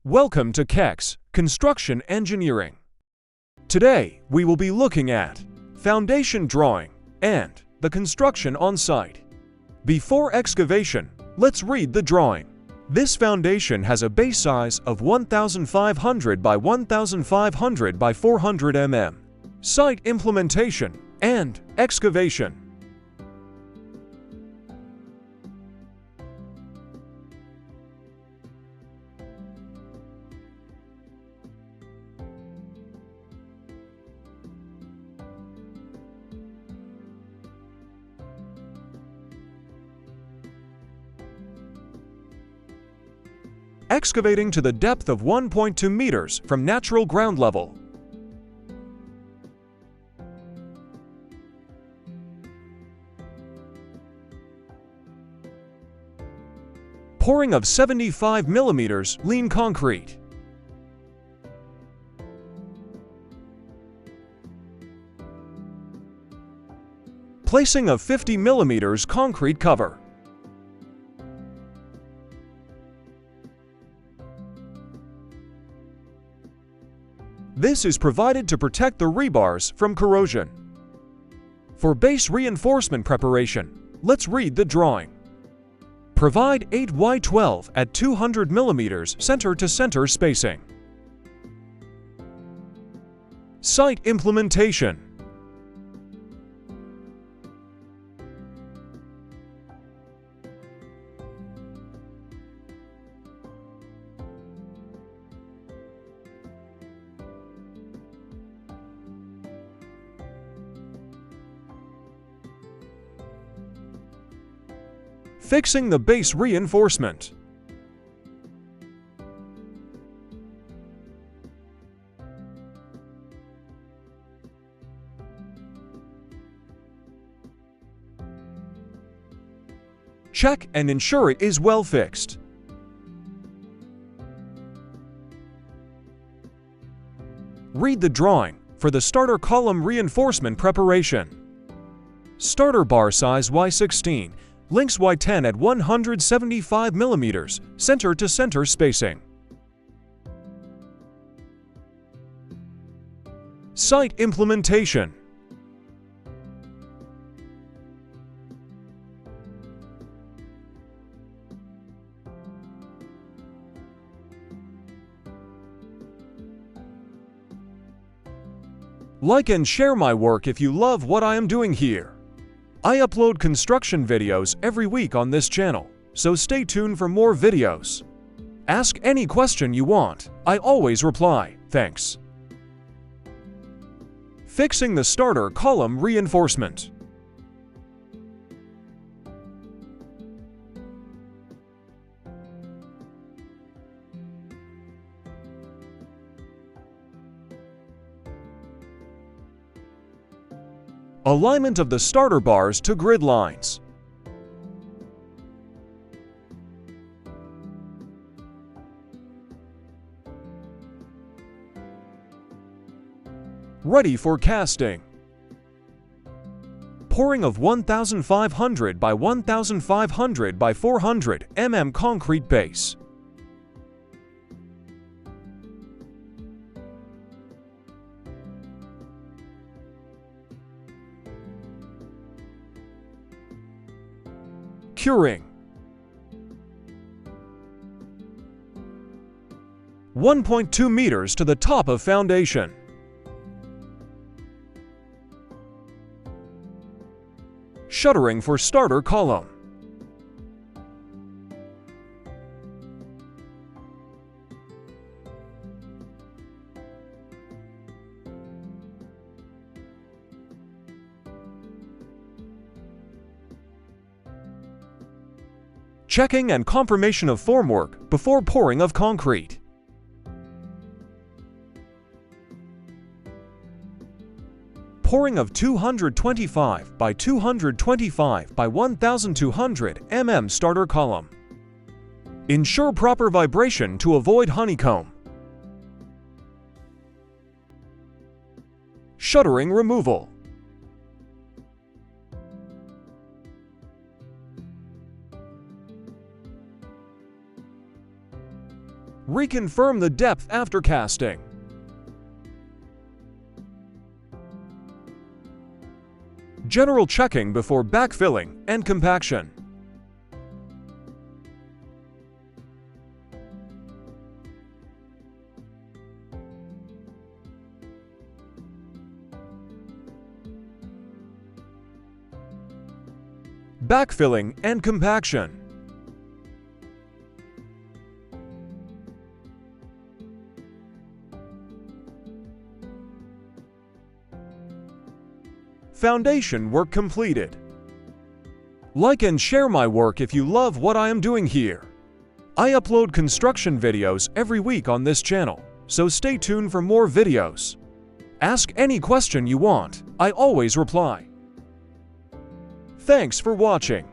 Welcome to KEX, Construction Engineering. Today, we will be looking at foundation drawing and the construction on site. Before excavation, let's read the drawing. This foundation has a base size of 1,500 by 1,500 by 400 mm. Site implementation and excavation. Excavating to the depth of 1.2 meters from natural ground level. Pouring of 75 millimeters lean concrete. Placing of 50 millimeters concrete cover. This is provided to protect the rebars from corrosion. For base reinforcement preparation, let's read the drawing. Provide 8x12 at 200 mm center-to-center spacing. Site implementation. Fixing the base reinforcement. Check and ensure it is well fixed. Read the drawing for the starter column reinforcement preparation. Starter bar size Y16. Links Y10 at 175 mm, center-to-center spacing. Site implementation. Like and share my work if you love what I am doing here. I upload construction videos every week on this channel, so stay tuned for more videos. Ask any question you want, I always reply. Thanks. Fixing the starter column reinforcement. Alignment of the starter bars to grid lines. Ready for casting. Pouring of 1,500 by 1,500 by 400 mm concrete base. Curing. 1.2 meters to the top of foundation. Shuttering for starter column. Checking and confirmation of formwork before pouring of concrete. Pouring of 225 by 225 by 1,200 mm starter column. Ensure proper vibration to avoid honeycomb. Shuttering removal. Reconfirm the depth after casting. General checking before backfilling and compaction. Backfilling and compaction. Foundation work completed. Like and share my work if you love what I am doing here. I upload construction videos every week on this channel, so stay tuned for more videos. Ask any question you want, I always reply. Thanks for watching.